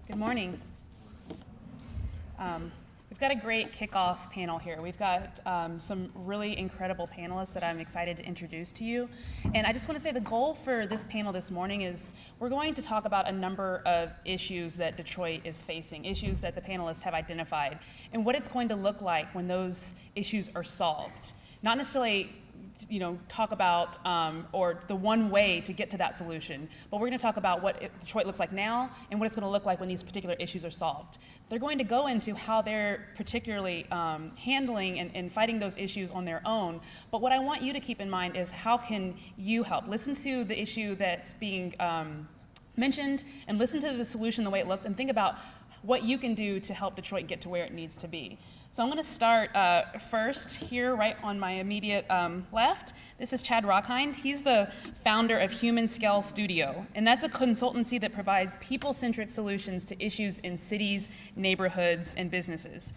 Good morning. We've got a great kickoff panel here. We've got some really incredible panelists that I'm excited to introduce to you. And I just want to say the goal for this panel this morning is we're going to talk about a number of issues that Detroit is facing, issues that the panelists have identified, and what it's going to look like when those issues are solved. Not necessarily talk about or the one way to get to that solution, but we're going to talk about what Detroit looks like now and what it's going to look like when these particular issues are solved. They're going to go into how they're particularly handling and fighting those issues on their own, but what I want you to keep in mind is how can you help? Listen to the issue that's being mentioned and listen to the solution the way it looks and think about what you can do to help Detroit get to where it needs to be. So I'm going to start first here, right on my immediate left. This is Chad Rochkind. He's the founder of Human Scale Studio, and that's a consultancy that provides people-centric solutions to issues in cities, neighborhoods, and businesses.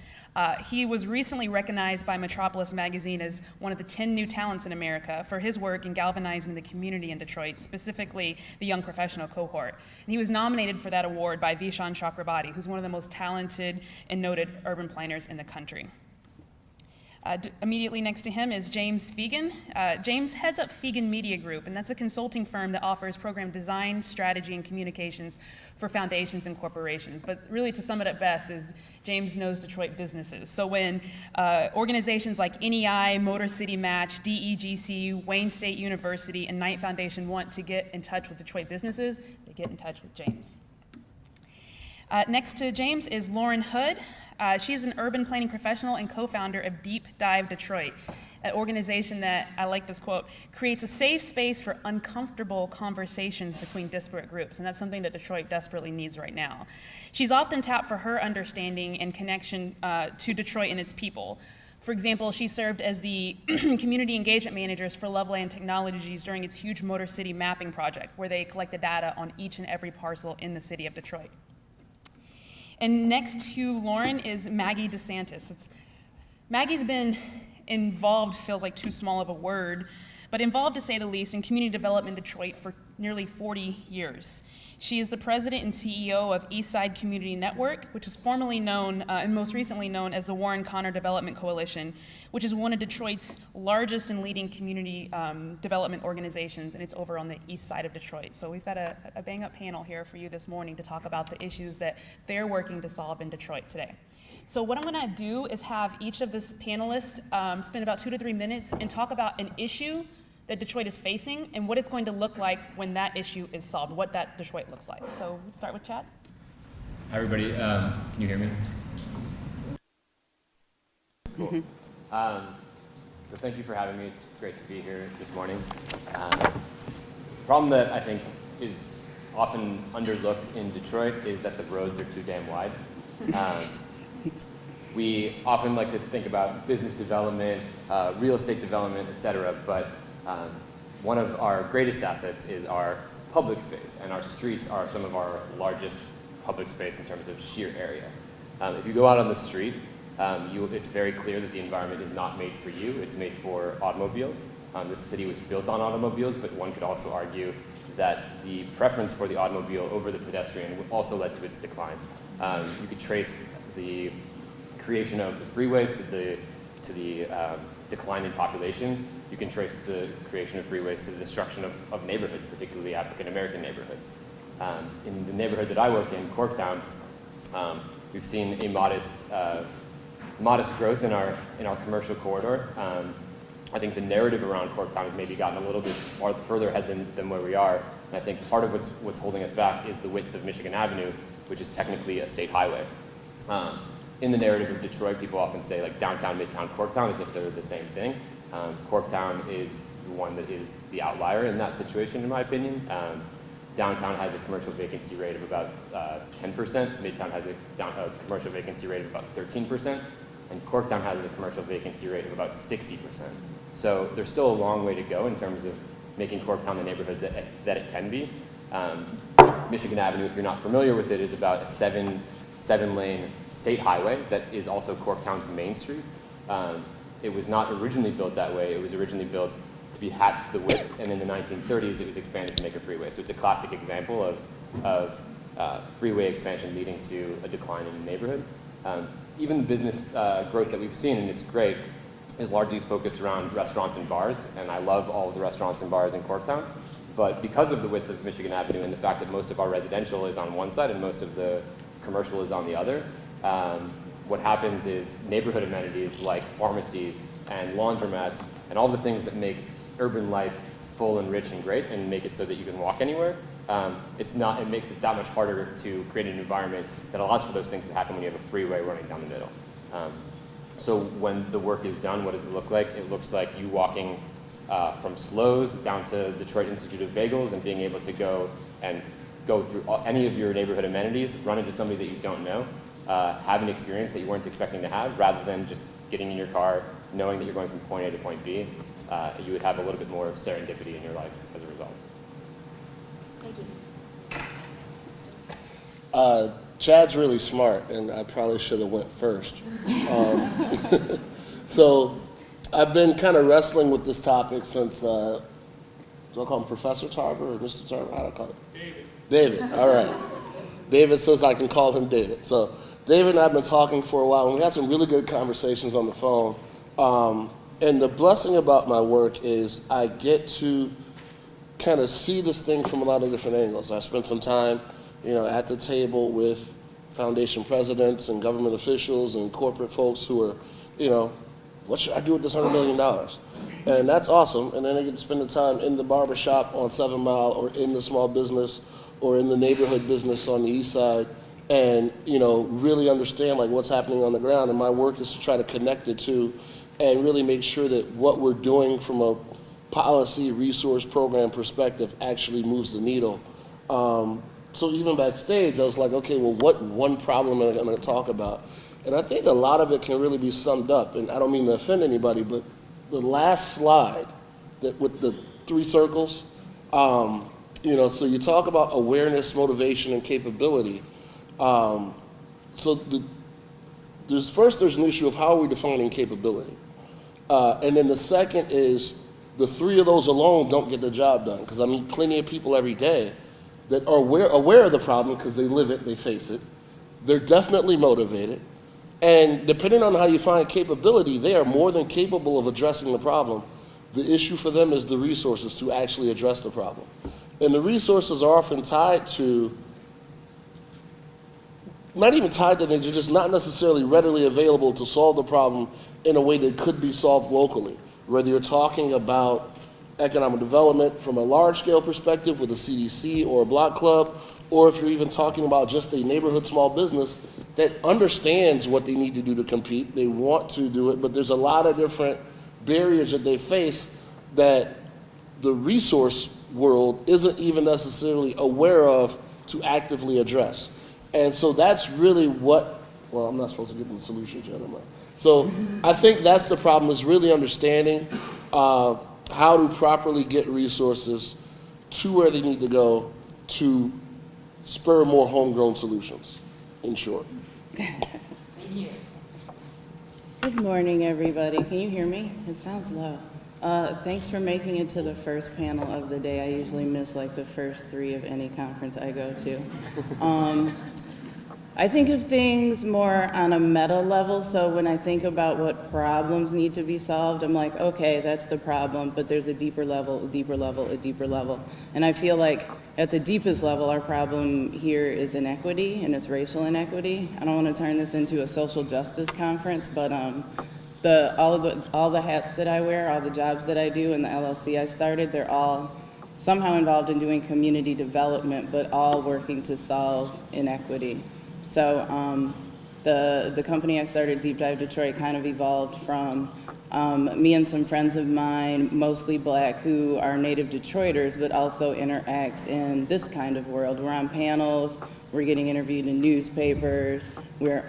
He was recently recognized by Metropolis magazine as one of the 10 new talents in America for his work in galvanizing the community in Detroit, specifically the young professional cohort. And he was nominated for that award by Vishaan Chakrabarti, who's one of the most talented and noted urban planners in the country. Immediately next to him is James Feagin. James heads up Feagin Media Group, and that's a consulting firm that offers program design, strategy, and communications for foundations and corporations. But really, to sum it up best, is James knows Detroit businesses. So when organizations like NEI, Motor City Match, DEGC, Wayne State University, and Knight Foundation want to get in touch with Detroit businesses, they get in touch with James. Next to James is Lauren Hood. She's an urban planning professional and co-founder of DeepDiveDetroit, an organization that, I like this quote, creates a safe space for uncomfortable conversations between disparate groups, and that's something that Detroit desperately needs right now. She's often tapped for her understanding and connection to Detroit and its people. For example, she served as the community engagement managers for Loveland Technologies during its huge Motor City mapping project, where they collected data on each and every parcel in the city of Detroit. And next to Lauren is Maggie DeSantis. Maggie's been involved, feels like too small of a word, but involved to say the least in community development in Detroit for nearly 40 years. She is the president and CEO of Eastside Community Network, which is formerly known and most recently known as the Warren Connor Development Coalition, which is one of Detroit's largest and leading community development organizations, and it's over on the east side of Detroit. So we've got a bang-up panel here for you this morning to talk about the issues that they're working to solve in Detroit today. So what I'm going to do is have each of these panelists spend about 2 to 3 minutes and talk about an issue that Detroit is facing and what it's going to look like when that issue is solved, what that Detroit looks like. So let's start with Chad. Hi, everybody. Can you hear me? Cool. So thank you for having me. It's great to be here this morning. The problem that I think is often underlooked in Detroit is that the roads are too damn wide. We often like to think about business development, real estate development, et cetera, but one of our greatest assets is our public space, and our streets are some of our largest public space in terms of sheer area. If you go out on the street, it's very clear that the environment is not made for you, it's made for automobiles. This city was built on automobiles, but one could also argue that the preference for the automobile over the pedestrian also led to its decline. You could trace the creation of the freeways to the decline in population. You can trace the creation of freeways to the destruction of neighborhoods, particularly African-American neighborhoods. In the neighborhood that I work in, Corptown, we've seen a modest growth in our commercial corridor. I think the narrative around Corptown has maybe gotten a little bit further ahead than where we are. And I think part of what's holding us back is the width of Michigan Avenue, which is technically a state highway. In the narrative of Detroit, people often say like downtown, midtown, Corptown as if they're the same thing. Corptown is the one that is the outlier in that situation, in my opinion. Downtown has a commercial vacancy rate of about 10%. Midtown has a commercial vacancy rate of about 13%. And Corptown has a commercial vacancy rate of about 60%. So there's still a long way to go in terms of making Corptown the neighborhood that it can be. Michigan Avenue, if you're not familiar with it, is about a seven-lane state highway that is also Corptown's main street. It was not originally built that way. It was originally built to be half the width, and in the 1930s it was expanded to make a freeway. So it's a classic example of freeway expansion leading to a decline in the neighborhood. Even the business growth that we've seen, and it's great, is largely focused around restaurants and bars, and I love all of the restaurants and bars in Corptown. But because of the width of Michigan Avenue and the fact that most of our residential is on one side and most of the commercial is on the other, what happens is neighborhood amenities like pharmacies and laundromats and all the things that make urban life full and rich and great and make it so that you can walk anywhere, it makes it that much harder to create an environment that allows for those things to happen when you have a freeway running down the middle. So when the work is done, what does it look like? It looks like you walking from Slows down to Detroit Institute of Bagels and being able to go through any of your neighborhood amenities, run into somebody that you don't know, have an experience that you weren't expecting to have, rather than just getting in your car, knowing that you're going from point A to point B. You would have a little bit more serendipity in your life as a result. Thank you. Chad's really smart, and I probably should have went first. So I've been kind of wrestling with this topic since, do I call him Professor Tarver or Mr. Tarver? How do I call him? David, all right. David says I can call him David. So David and I have been talking for a while, and we had some really good conversations on the phone. And the blessing about my work is I get to kind of see this thing from a lot of different angles. I spent some time, at the table with foundation presidents and government officials and corporate folks who are, what should I do with this $100 million? And that's awesome. And then I get to spend the time in the barbershop on 7 Mile or in the small business or in the neighborhood business on the Eastside and, really understand like what's happening on the ground. And my work is to try to connect it to and really make sure that what we're doing from a policy, resource, program perspective actually moves the needle. So even backstage, I was like, okay, well, what one problem am I going to talk about? And I think a lot of it can really be summed up, and I don't mean to offend anybody, but the last slide with the 3 circles, so you talk about awareness, motivation, and capability. There's an issue of how are we defining capability? And then the second is the 3 of those alone don't get the job done, because I meet plenty of people every day that are aware of the problem because they live it, they face it. They're definitely motivated. And depending on how you find capability, they are more than capable of addressing the problem. The issue for them is the resources to actually address the problem. And the resources are often tied to, not even tied to things, they're just not necessarily readily available to solve the problem in a way that could be solved locally. Whether you're talking about economic development from a large-scale perspective with a CDC or a block club, or if you're even talking about just a neighborhood small business that understands what they need to do to compete, they want to do it, but there's a lot of different barriers that they face that the resource world isn't even necessarily aware of to actively address. And so that's really I'm not supposed to get into the solutions yet, am I? So I think that's the problem, is really understanding how to properly get resources to where they need to go to spur more homegrown solutions, in short. Thank you. Good morning, everybody. Can you hear me? It sounds low. Thanks for making it to the first panel of the day. I usually miss like the first 3 of any conference I go to. I think of things more on a meta level, so when I think about what problems need to be solved, I'm like, okay, that's the problem, but there's a deeper level, a deeper level, a deeper level. And I feel like at the deepest level, our problem here is inequity, and it's racial inequity. I don't want to turn this into a social justice conference, but all the hats that I wear, all the jobs that I do, and the LLC I started, they're all somehow involved in doing community development, but all working to solve inequity. So the company I started, DeepDiveDetroit, kind of evolved from me and some friends of mine, mostly black, who are native Detroiters, but also interact in this kind of world. We're on panels, we're getting interviewed in newspapers, we're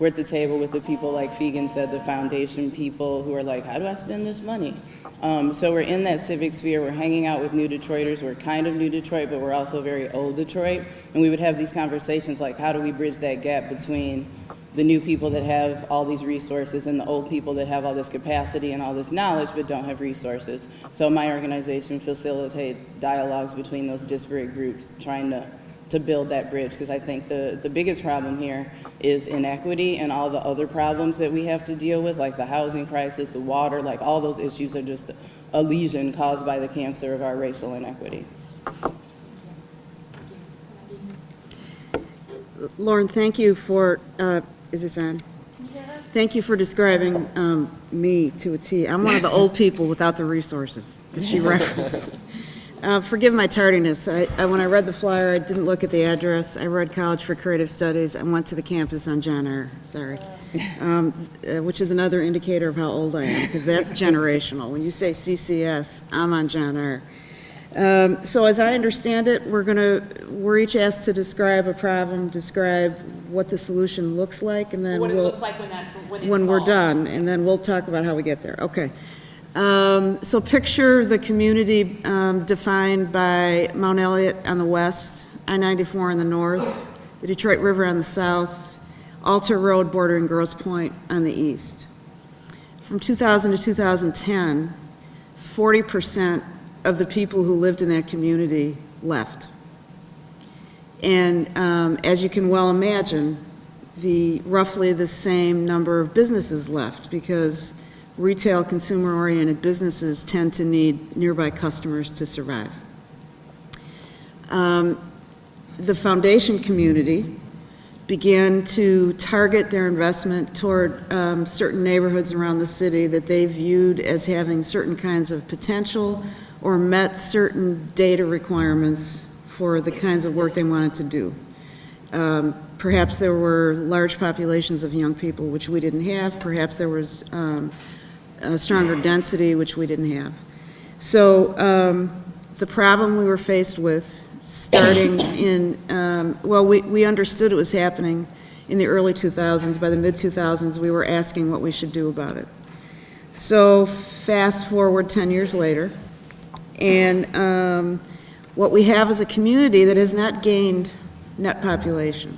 at the table with the people, like Feagin said, the foundation people who are like, how do I spend this money? So we're in that civic sphere, we're hanging out with new Detroiters, we're kind of new Detroit, but we're also very old Detroit, and we would have these conversations like, how do we bridge that gap between the new people that have all these resources and the old people that have all this capacity and all this knowledge but don't have resources. So my organization facilitates dialogues between those disparate groups, trying to to build that bridge, because I think the biggest problem here is inequity, and all the other problems that we have to deal with, like the housing crisis, the water, like all those issues are just a lesion caused by the cancer of our racial inequity. Lauren, thank you for, is this on? Thank you for describing me to a T. I'm one of the old people without the resources that she referenced. Forgive my tardiness. When I read the flyer, I didn't look at the address. I read College for Creative Studies. I went to the campus on John R. Sorry. Which is another indicator of how old I am, because that's generational. When you say CCS, I'm on John R. So as I understand it, we're each asked to describe a problem, describe what the solution looks like, and then What it looks like when we're solved. done, and then we'll talk about how we get there. Okay. So picture the community defined by Mount Elliott on the west, I-94 on the north, the Detroit River on the south, Alta Road bordering Grosse Pointe on the east. From 2000 to 2010, 40% of the people who lived in that community left. And as you can well imagine, roughly the same number of businesses left, because retail, consumer-oriented businesses tend to need nearby customers to survive. The foundation community began to target their investment toward certain neighborhoods around the city that they viewed as having certain kinds of potential or met certain data requirements for the kinds of work they wanted to do. Perhaps there were large populations of young people, which we didn't have. Perhaps there was a stronger density, which we didn't have. So the problem we were faced with, starting in, we understood it was happening in the early 2000s. By the mid-2000s, we were asking what we should do about it. So fast forward 10 years later, and what we have is a community that has not gained net population.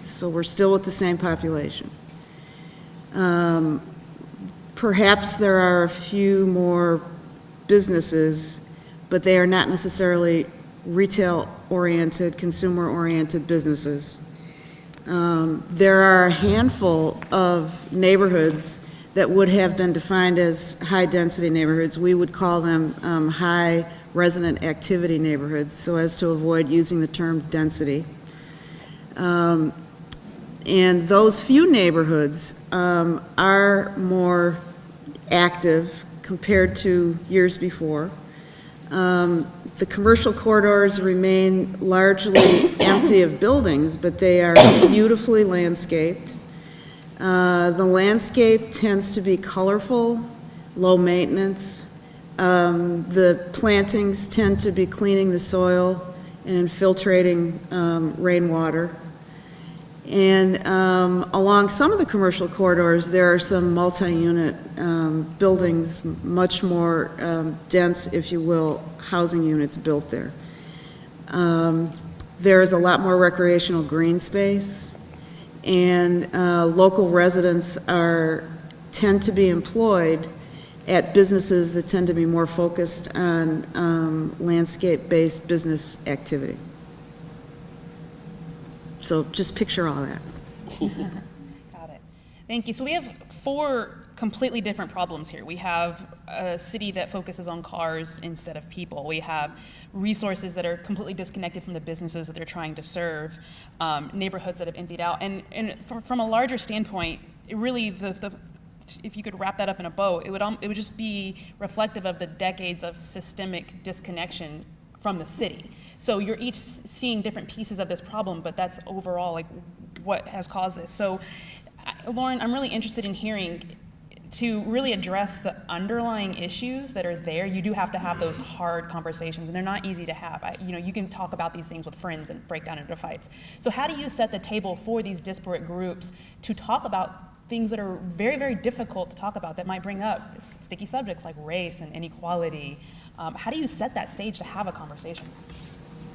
So we're still with the same population. Perhaps there are a few more businesses, but they are not necessarily retail-oriented, consumer-oriented businesses. There are a handful of neighborhoods that would have been defined as high-density neighborhoods. We would call them high resident activity neighborhoods, so as to avoid using the term density. And those few neighborhoods are more active compared to years before. The commercial corridors remain largely empty of buildings, but they are beautifully landscaped. The landscape tends to be colorful, low maintenance. The plantings tend to be cleaning the soil and infiltrating rainwater. And along some of the commercial corridors, there are some multi-unit buildings, much more dense, if you will, housing units built there. There is a lot more recreational green space, and local residents tend to be employed at businesses that tend to be more focused on landscape-based business activity. So just picture all that. Got it. Thank you. So we have 4 completely different problems here. We have a city that focuses on cars instead of people. We have resources that are completely disconnected from the businesses that they're trying to serve, neighborhoods that have emptied out. And from a larger standpoint, it really, if you could wrap that up in a bow, it would just be reflective of the decades of systemic disconnection from the city. So you're each seeing different pieces of this problem, but that's overall like what has caused this. So Lauren, I'm really interested in hearing, to really address the underlying issues that are there, you do have to have those hard conversations, and they're not easy to have. You can talk about these things with friends and break down into fights. So how do you set the table for these disparate groups to talk about things that are very, very difficult to talk about, that might bring up sticky subjects like race and inequality? How do you set that stage to have a conversation?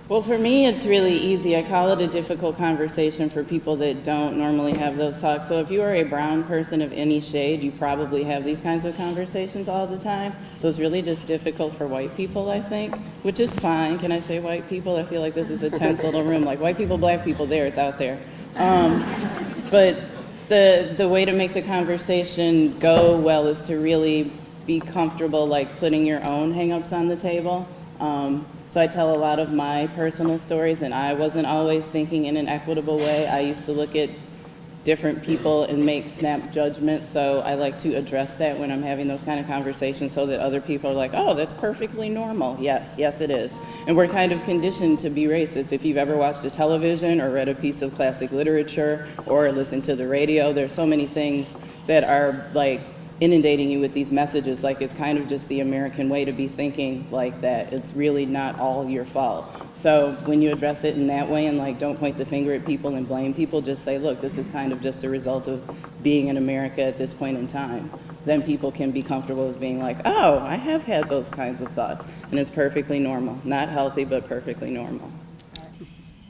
Well, for me, it's really easy. I call it a difficult conversation for people that don't normally have those talks. So if you are a brown person of any shade, you probably have these kinds of conversations all the time. So it's really just difficult for white people, I think, which is fine. Can I say white people? I feel like this is a tense little room. Like white people, black people, there, it's out there. But the way to make the conversation go well is to really be comfortable, like putting your own hangups on the table. So I tell a lot of my personal stories, and I wasn't always thinking in an equitable way. I used to look at different people and make snap judgments, so I like to address that when I'm having those kind of conversations so that other people are like, oh, that's perfectly normal. Yes, yes it is. And we're kind of conditioned to be racist. If you've ever watched a television or read a piece of classic literature or listened to the radio, there's so many things that are like inundating you with these messages, like it's kind of just the American way to be thinking like that. It's really not all your fault. So when you address it in that way and like don't point the finger at people and blame people, just say, look, this is kind of just a result of being in America at this point in time. Then people can be comfortable with being like, oh, I have had those kinds of thoughts. And it's perfectly normal. Not healthy, but perfectly normal.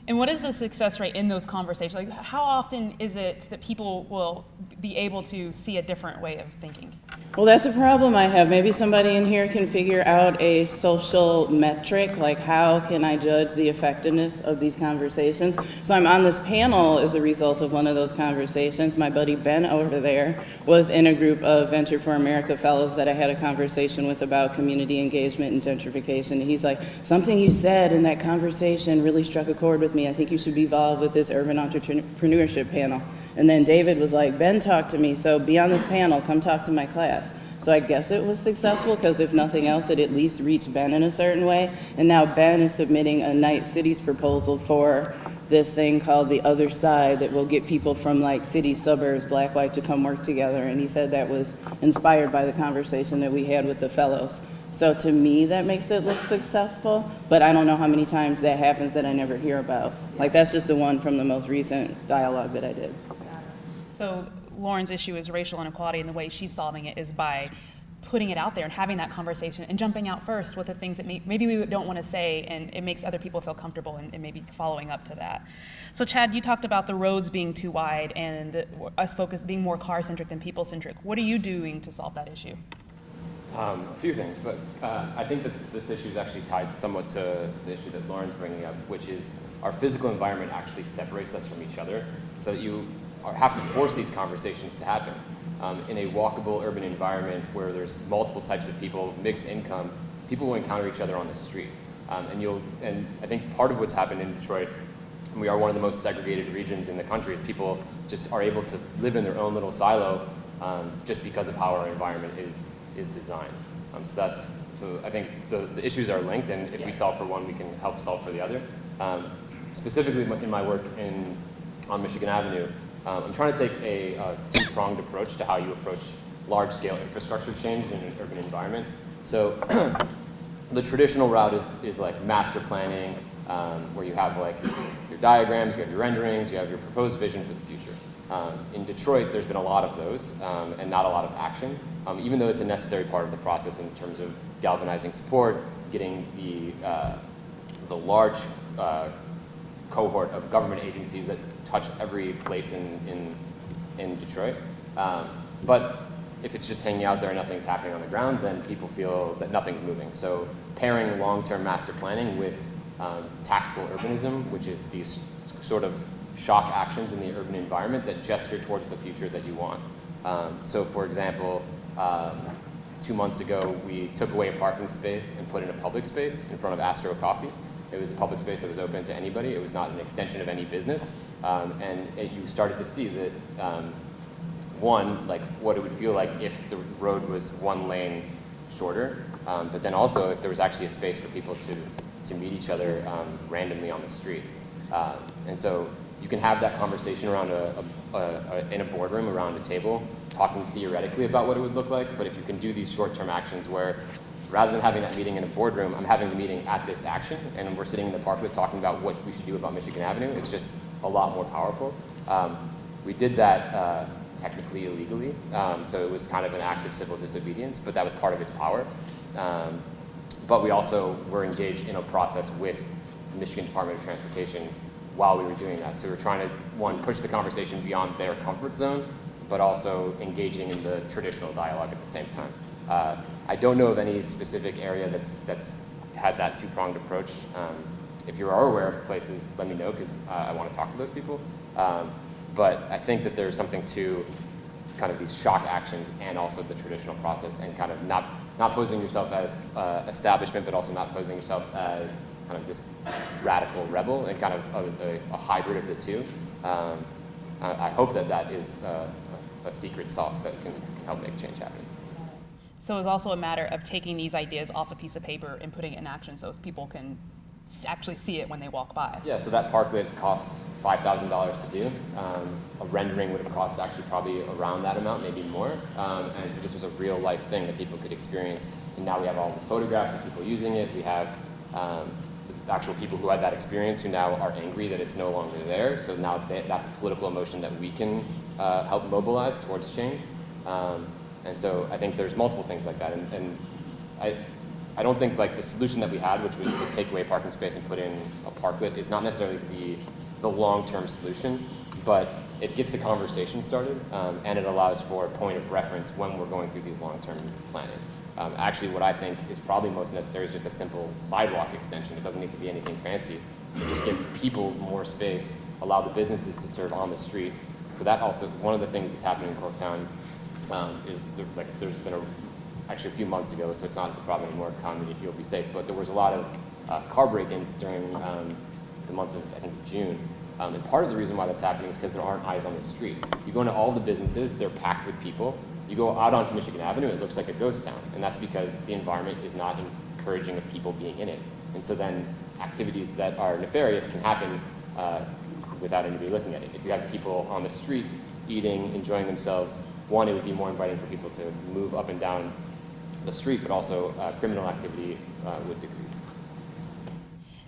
And what is the success rate in those conversations? Like, how often is it that people will be able to see a different way of thinking? Well, that's a problem I have. Maybe somebody in here can figure out a social metric, like how can I judge the effectiveness of these conversations? So I'm on this panel as a result of one of those conversations. My buddy Ben over there was in a group of Venture for America fellows that I had a conversation with about community engagement and gentrification. And he's like, something you said in that conversation really struck a chord with me. I think you should be involved with this urban entrepreneurship panel. And then David was like, Ben talked to me, so be on this panel, come talk to my class. So I guess it was successful because if nothing else, it at least reached Ben in a certain way. And now Ben is submitting a Night Cities proposal for this thing called the Other Side that will get people from like city, suburbs, black, white to come work together. And he said that was inspired by the conversation that we had with the fellows. So to me, that makes it look successful, but I don't know how many times that happens that I never hear about. Like that's just the one from the most recent dialogue that I did. So Lauren's issue is racial inequality, and the way she's solving it is by putting it out there and having that conversation and jumping out first with the things that maybe we don't want to say, and it makes other people feel comfortable and maybe following up to that. So Chad, you talked about the roads being too wide and us being more car-centric than people-centric. What are you doing to solve that issue? A few things, but I think that this issue is actually tied somewhat to the issue that Lauren's bringing up, which is our physical environment actually separates us from each other, so that you have to force these conversations to happen. In a walkable urban environment where there's multiple types of people, mixed income, people will encounter each other on the street. And I think part of what's happened in Detroit, and we are one of the most segregated regions in the country, is people just are able to live in their own little silo just because of how our environment is designed. So I think the issues are linked, and if we solve for one, we can help solve for the other. Specifically in my work on Michigan Avenue, I'm trying to take a two-pronged approach to how you approach large-scale infrastructure change in an urban environment. So the traditional route is like master planning, where you have like your diagrams, you have your renderings, you have your proposed vision for the future. In Detroit, there's been a lot of those and not a lot of action, even though it's a necessary part of the process in terms of galvanizing support, getting the large cohort of government agencies that touch every place in Detroit. But if it's just hanging out there and nothing's happening on the ground, then people feel that nothing's moving. So pairing long-term master planning with tactical urbanism, which is these sort of shock actions in the urban environment that gesture towards the future that you want. So for example, 2 months ago, we took away a parking space and put in a public space in front of Astro Coffee. It was a public space that was open to anybody. It was not an extension of any business. You started to see that, one, like what it would feel like if the road was one lane shorter, but then also if there was actually a space for people to meet each other randomly on the street. And so you can have that conversation around in a boardroom around a table, talking theoretically about what it would look like, but if you can do these short-term actions where rather than having that meeting in a boardroom, I'm having the meeting at this action, and we're sitting in the parklet talking about what we should do about Michigan Avenue. It's just a lot more powerful. We did that technically illegally, so it was kind of an act of civil disobedience, but that was part of its power. But we also were engaged in a process with Michigan Department of Transportation while we were doing that. So we're trying to, one, push the conversation beyond their comfort zone, but also engaging in the traditional dialogue at the same time. I don't know of any specific area that's had that two-pronged approach. If you are aware of places, let me know, because I want to talk to those people. But I think that there's something to kind of these shock actions and also the traditional process, and kind of not posing yourself as establishment, but also not posing yourself as kind of this radical rebel, and kind of a hybrid of the two. I hope that is a secret sauce that can help make change happen. So it's also a matter of taking these ideas off a piece of paper and putting it in action so people can actually see it when they walk by. Yeah, so that parklet costs $5,000 to do. A rendering would have cost actually probably around that amount, maybe more. And so this was a real life thing that people could experience. And now we have all the photographs of people using it. We have the actual people who had that experience who now are angry that it's no longer there. So now that's a political emotion that we can help mobilize towards change. And so I think there's multiple things like that. And I don't think like the solution that we had, which was to take away parking space and put in a parklet, is not necessarily the long-term solution, but it gets the conversation started, and it allows for a point of reference when we're going through these long-term planning. Actually, what I think is probably most necessary is just a simple sidewalk extension. It doesn't need to be anything fancy. Just give people more space, allow the businesses to serve on the street. So that also, one of the things that's happening in Corptown is there's been actually a few months ago, so it's not a problem anymore, you'll be safe, but there was a lot of car break-ins during the month of, I think, June. And part of the reason why that's happening is because there aren't eyes on the street. You go into all the businesses, they're packed with people. You go out onto Michigan Avenue, it looks like a ghost town, and that's because the environment is not encouraging of people being in it. And so then activities that are nefarious can happen without anybody looking at it. If you have people on the street eating, enjoying themselves, one, it would be more inviting for people to move up and down the street, but also criminal activity would decrease.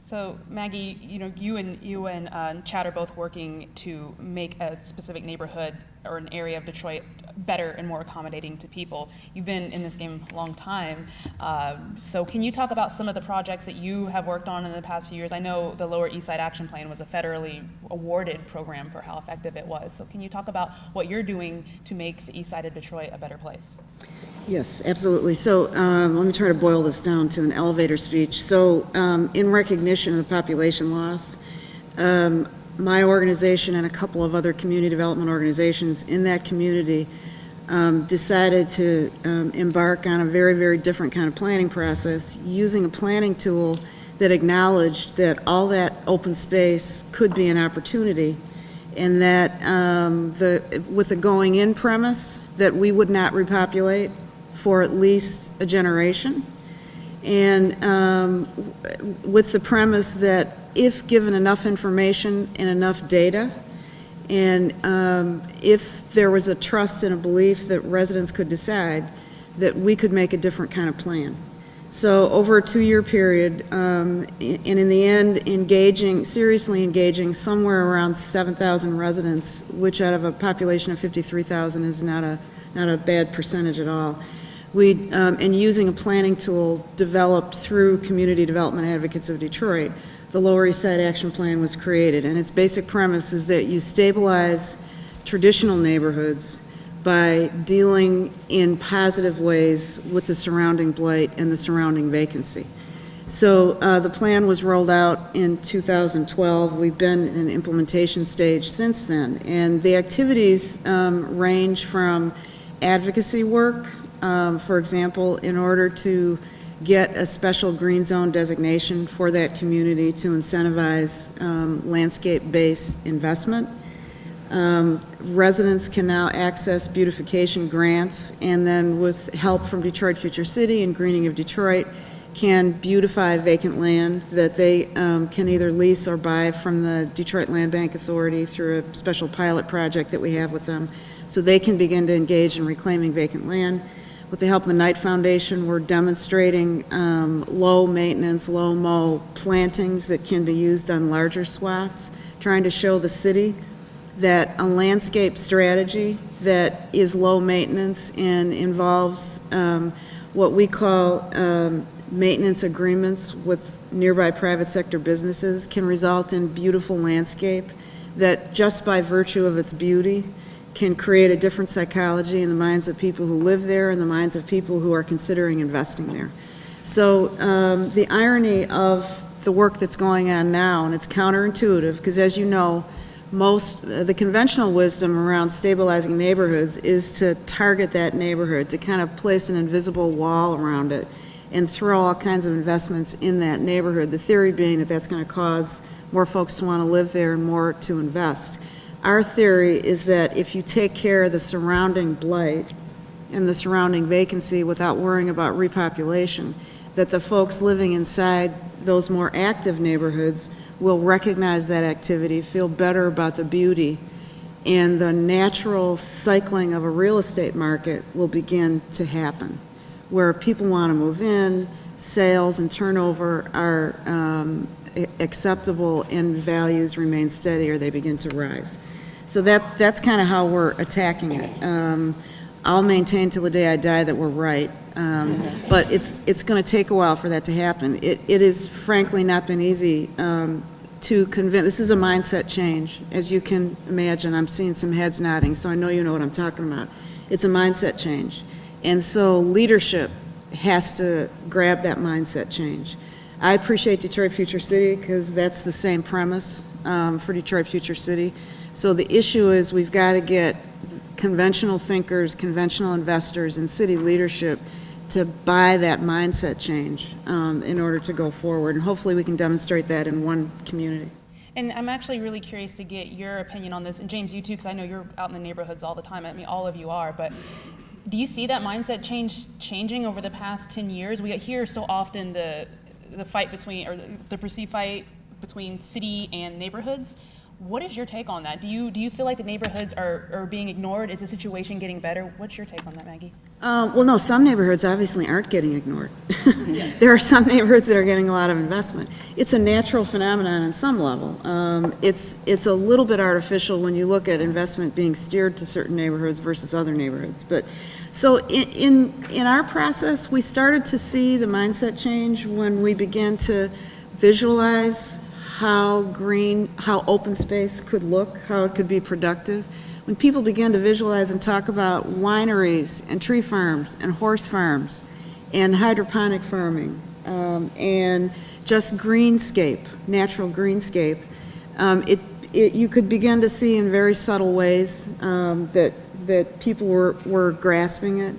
So Maggie, you and Chad are both working to make a specific neighborhood or an area of Detroit better and more accommodating to people. You've been in this game a long time. So can you talk about some of the projects that you have worked on in the past few years? I know the Lower East Side Action Plan was a federally awarded program for how effective it was. So can you talk about what you're doing to make the East Side of Detroit a better place? Yes, absolutely. So let me try to boil this down to an elevator speech. So in recognition of the population loss, my organization and a couple of other community development organizations in that community decided to embark on a very, very different kind of planning process, using a planning tool that acknowledged that all that open space could be an opportunity, and that with the going-in premise that we would not repopulate for at least a generation, and with the premise that if given enough information and enough data, and if there was a trust and a belief that residents could decide, that we could make a different kind of plan. So over a 2-year period, and in the end, seriously engaging somewhere around 7,000 residents, which out of a population of 53,000 is not a bad percentage at all. And using a planning tool developed through Community Development Advocates of Detroit, the Lower East Side Action Plan was created. And its basic premise is that you stabilize traditional neighborhoods by dealing in positive ways with the surrounding blight and the surrounding vacancy. So the plan was rolled out in 2012. We've been in an implementation stage since then. And the activities range from advocacy work, for example, in order to get a special green zone designation for that community to incentivize landscape-based investment. Residents can now access beautification grants, and then with help from Detroit Future City and Greening of Detroit, can beautify vacant land that they can either lease or buy from the Detroit Land Bank Authority through a special pilot project that we have with them, so they can begin to engage in reclaiming vacant land. With the help of the Knight Foundation, we're demonstrating low maintenance, low mow plantings that can be used on larger swaths, trying to show the city that a landscape strategy that is low maintenance and involves what we call maintenance agreements with nearby private sector businesses can result in beautiful landscape that just by virtue of its beauty can create a different psychology in the minds of people who live there and the minds of people who are considering investing there. So the irony of the work that's going on now, and it's counterintuitive, because as you know, the conventional wisdom around stabilizing neighborhoods is to target that neighborhood, to kind of place an invisible wall around it and throw all kinds of investments in that neighborhood, the theory being that that's going to cause more folks to want to live there and more to invest. Our theory is that if you take care of the surrounding blight and the surrounding vacancy without worrying about repopulation, that the folks living inside those more active neighborhoods will recognize that activity, feel better about the beauty, and the natural cycling of a real estate market will begin to happen, where people want to move in, sales and turnover are acceptable, and values remain steady or they begin to rise. So that's kind of how we're attacking it. I'll maintain till the day I die that we're right, but it's going to take a while for that to happen. It has frankly not been easy to convince. This is a mindset change, as you can imagine. I'm seeing some heads nodding, so I know you know what I'm talking about. It's a mindset change, and so leadership has to grab that mindset change. I appreciate Detroit Future City because that's the same premise for Detroit Future City. So the issue is we've got to get conventional thinkers, conventional investors, and city leadership to buy that mindset change in order to go forward. And hopefully we can demonstrate that in one community. And I'm actually really curious to get your opinion on this, and James, you too, because I know you're out in the neighborhoods all the time. I mean, all of you are, but do you see that mindset changing over the past 10 years? We hear so often the fight between, or the perceived fight between city and neighborhoods. What is your take on that? Do you feel like the neighborhoods are being ignored? Is the situation getting better? What's your take on that, Maggie? Well, no, some neighborhoods obviously aren't getting ignored. There are some neighborhoods that are getting a lot of investment. It's a natural phenomenon on some level. It's a little bit artificial when you look at investment being steered to certain neighborhoods versus other neighborhoods. But so in our process, we started to see the mindset change when we began to visualize how open space could look, how it could be productive. When people began to visualize and talk about wineries and tree farms and horse farms and hydroponic farming and just greenscape, natural greenscape, you could begin to see in very subtle ways that people were grasping it.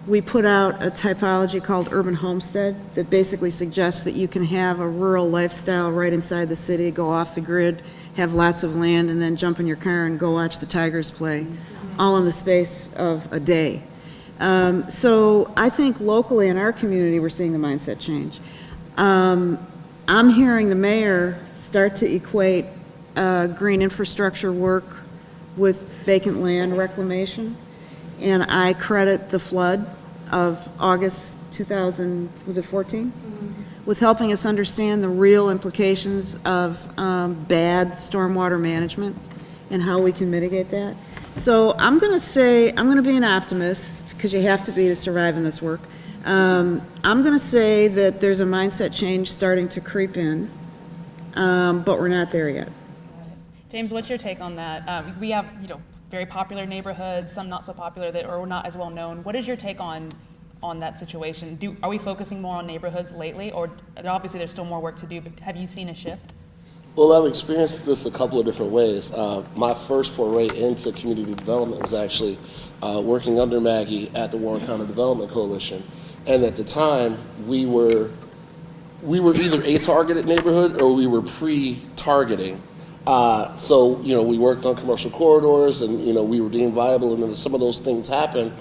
We put out a typology called urban homestead that basically suggests that you can have a rural lifestyle right inside the city, go off the grid, have lots of land, and then jump in your car and go watch the Tigers play, all in the space of a day. So I think locally in our community we're seeing the mindset change. I'm hearing the mayor start to equate green infrastructure work with vacant land reclamation. And I credit the flood of August 2014 with helping us understand the real implications of bad stormwater management and how we can mitigate that. So I'm going to be an optimist, because you have to be to survive in this work. I'm going to say that there's a mindset change starting to creep in, but we're not there yet. James, what's your take on that? We have, very popular neighborhoods, some not so popular that or not as well known. What is your take on that situation? Are we focusing more on neighborhoods lately, or obviously there's still more work to do, but have you seen a shift? Well, I've experienced this a couple of different ways. My first foray into community development was actually working under Maggie at the Warren County Development Coalition. And at the time, we were either a targeted neighborhood or we were pre-targeting. So, we worked on commercial corridors and, we were deemed viable, and then some of those things happened.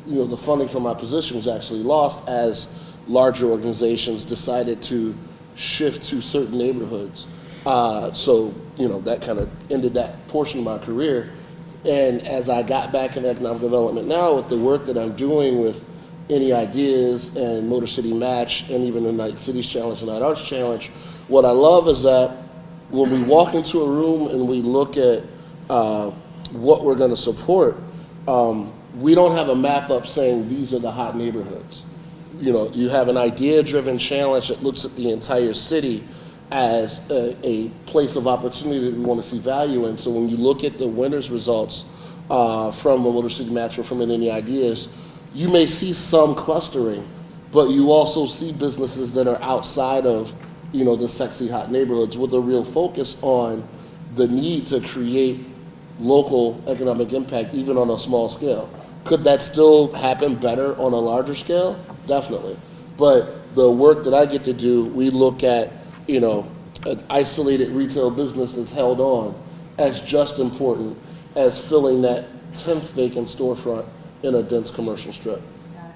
The funding from my position was actually lost as larger organizations decided to shift to certain neighborhoods. So, that kind of ended that portion of my career. And as I got back in economic development now, with the work that I'm doing with Any Ideas and Motor City Match and even the Night Cities Challenge and Night Arts Challenge, what I love is that when we walk into a room and we look at what we're going to support, we don't have a map up saying these are the hot neighborhoods. you have an idea-driven challenge that looks at the entire city as a place of opportunity that we want to see value in. So when you look at the winners' results from the Motor City Match or from any ideas, you may see some clustering, but you also see businesses that are outside of, the sexy hot neighborhoods with a real focus on the need to create local economic impact, even on a small scale. Could that still happen better on a larger scale? Definitely. But the work that I get to do, we look at, an isolated retail business that's held on as just important as filling that 10th vacant storefront in a dense commercial strip.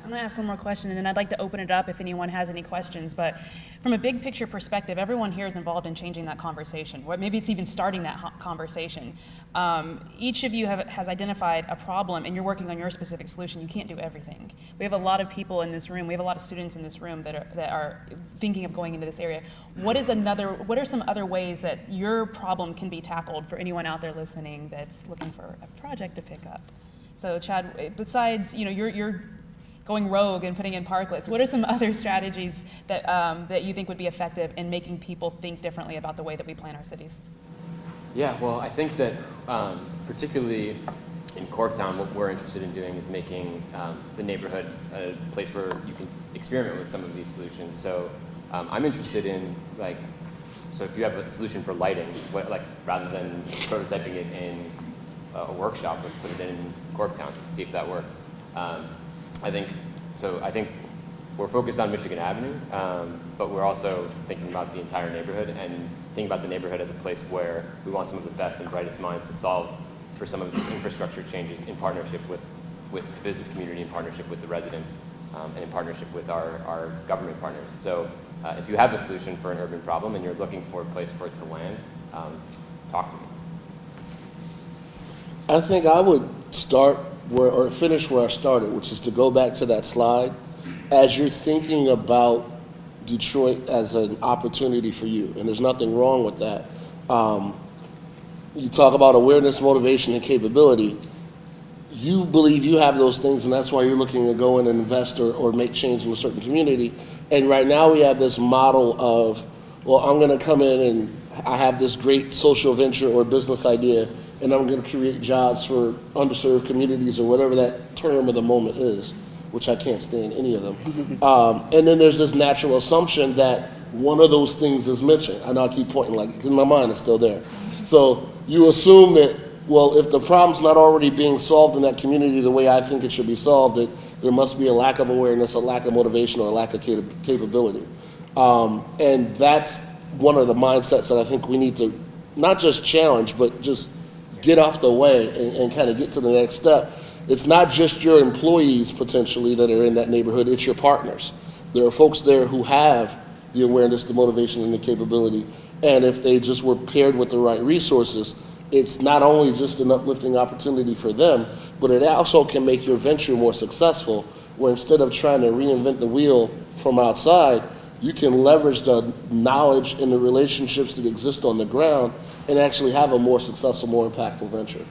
I'm going to ask one more question, and then I'd like to open it up if anyone has any questions. But from a big picture perspective, everyone here is involved in changing that conversation, or maybe it's even starting that conversation. Each of you has identified a problem, and you're working on your specific solution. You can't do everything. We have a lot of people in this room. We have a lot of students in this room that are thinking of going into this area. What are some other ways that your problem can be tackled for anyone out there listening that's looking for a project to pick up? So, Chad, besides you're going rogue and putting in parklets, what are some other strategies that you think would be effective in making people think differently about the way that we plan our cities? Yeah, well, I think that particularly in Corktown, what we're interested in doing is making the neighborhood a place where you can experiment with some of these solutions. So I'm interested in so if you have a solution for lighting, rather than prototyping it in a workshop, let's put it in Corktown, see if that works. I think we're focused on Michigan Avenue, but we're also thinking about the entire neighborhood and thinking about the neighborhood as a place where we want some of the best and brightest minds to solve for some of these infrastructure changes in partnership with the business community, in partnership with the residents, and in partnership with our government partners. So if you have a solution for an urban problem and you're looking for a place for it to land, talk to me. I think I would finish where I started, which is to go back to that slide. As you're thinking about Detroit as an opportunity for you, and there's nothing wrong with that. You talk about awareness, motivation, and capability. You believe you have those things, and that's why you're looking to go in and invest or make change in a certain community. And right now we have this model of, well, I'm going to come in and I have this great social venture or business idea, and I'm going to create jobs for underserved communities or whatever that term of the moment is, which I can't stand any of them. And then there's this natural assumption that one of those things is mentioned. I know I keep pointing because my mind is still there. So you assume that, well, if the problem's not already being solved in that community the way I think it should be solved, that there must be a lack of awareness, a lack of motivation, or a lack of capability. And that's one of the mindsets that I think we need to not just challenge, but just get off the way and kind of get to the next step. It's not just your employees potentially that are in that neighborhood, it's your partners. There are folks there who have the awareness, the motivation, and the capability. And if they just were paired with the right resources, it's not only just an uplifting opportunity for them, but it also can make your venture more successful, where instead of trying to reinvent the wheel from outside, you can leverage the knowledge and the relationships that exist on the ground and actually have a more successful, more impactful venture.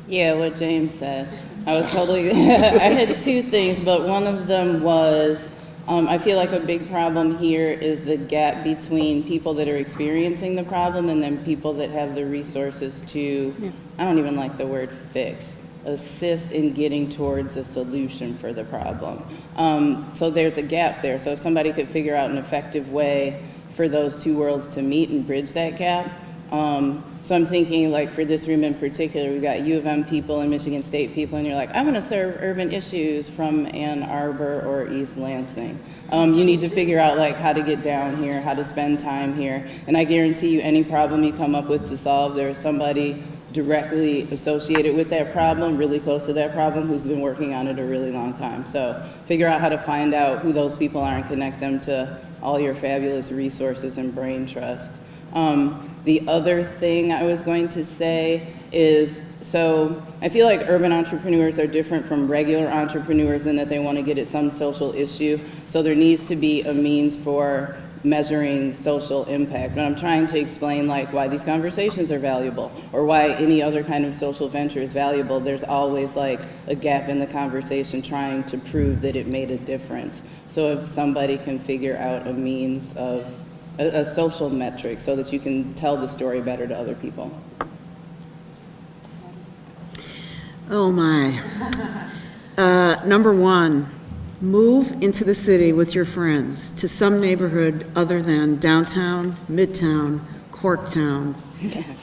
Yeah, what James said. I was totally, I had two things, but one of them was, I feel like a big problem here is the gap between people that are experiencing the problem and then people that have the resources to, I don't even like the word fix, assist in getting towards a solution for the problem. So there's a gap there. So if somebody could figure out an effective way for those two worlds to meet and bridge that gap. So I'm thinking for this room in particular, we've got U of M people and Michigan State people, and you're like, I want to serve urban issues from Ann Arbor or East Lansing. You need to figure out how to get down here, how to spend time here. And I guarantee you any problem you come up with to solve, there's somebody directly associated with that problem, really close to that problem, who's been working on it a really long time. So figure out how to find out who those people are and connect them to all your fabulous resources and brain trust. The other thing I was going to say is, so I feel like urban entrepreneurs are different from regular entrepreneurs in that they want to get at some social issue. So there needs to be a means for measuring social impact. When I'm trying to explain like why these conversations are valuable or why any other kind of social venture is valuable, there's always like a gap in the conversation trying to prove that it made a difference. So if somebody can figure out a means of a social metric so that you can tell the story better to other people. Oh my. Number one, move into the city with your friends to some neighborhood other than downtown, midtown, Corktown.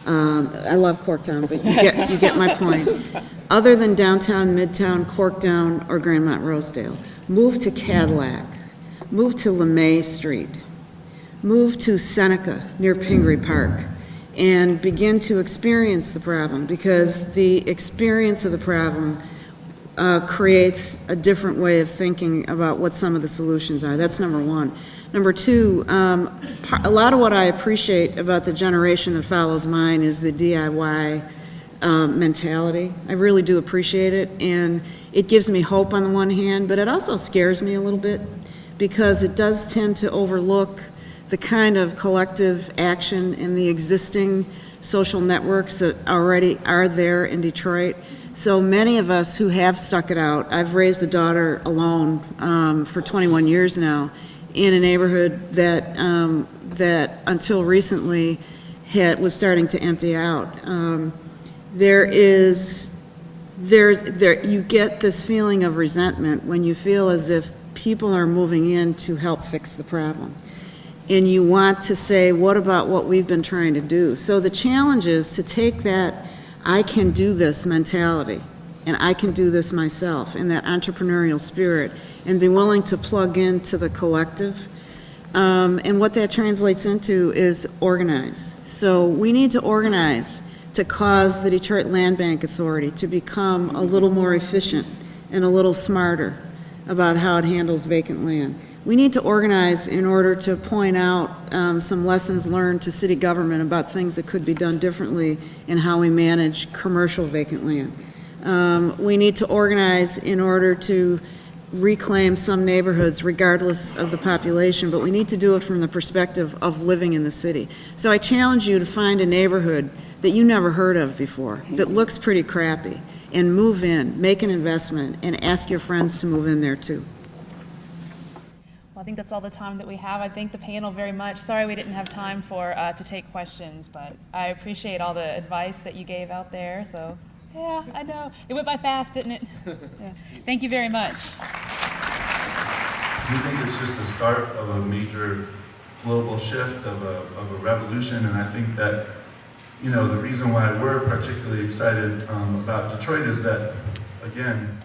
I love Corktown, but you get my point. Other than downtown, midtown, Corktown, or Grandmont Rosedale. Move to Cadillac. Move to LeMay Street. Move to Seneca near Pingree Park and begin to experience the problem, because the experience of the problem creates a different way of thinking about what some of the solutions are. That's number one. Number two, a lot of what I appreciate about the generation that follows mine is the DIY mentality. I really do appreciate it, and it gives me hope on the one hand, but it also scares me a little bit, because it does tend to overlook the kind of collective action in the existing social networks that already are there in Detroit. So many of us who have stuck it out, I've raised a daughter alone for 21 years now in a neighborhood that that until recently was starting to empty out. You get this feeling of resentment when you feel as if people are moving in to help fix the problem. And you want to say, what about what we've been trying to do? So the challenge is to take that I can do this mentality, and I can do this myself, and that entrepreneurial spirit, and be willing to plug into the collective. And what that translates into is organize. So we need to organize to cause the Detroit Land Bank Authority to become a little more efficient and a little smarter about how it handles vacant land. We need to organize in order to point out some lessons learned to city government about things that could be done differently in how we manage commercial vacant land. We need to organize in order to reclaim some neighborhoods regardless of the population, but we need to do it from the perspective of living in the city. So I challenge you to find a neighborhood that you never heard of before, that looks pretty crappy, and move in, make an investment, and ask your friends to move in there too. Well, I think that's all the time that we have. I thank the panel very much. Sorry we didn't have time to take questions, but I appreciate all the advice that you gave out there. So, yeah, I know. It went by fast, didn't it? Yeah. Thank you very much. We think it's just the start of a major global shift, of a revolution, and I think that, you know, the reason why we're particularly excited about Detroit is that, again,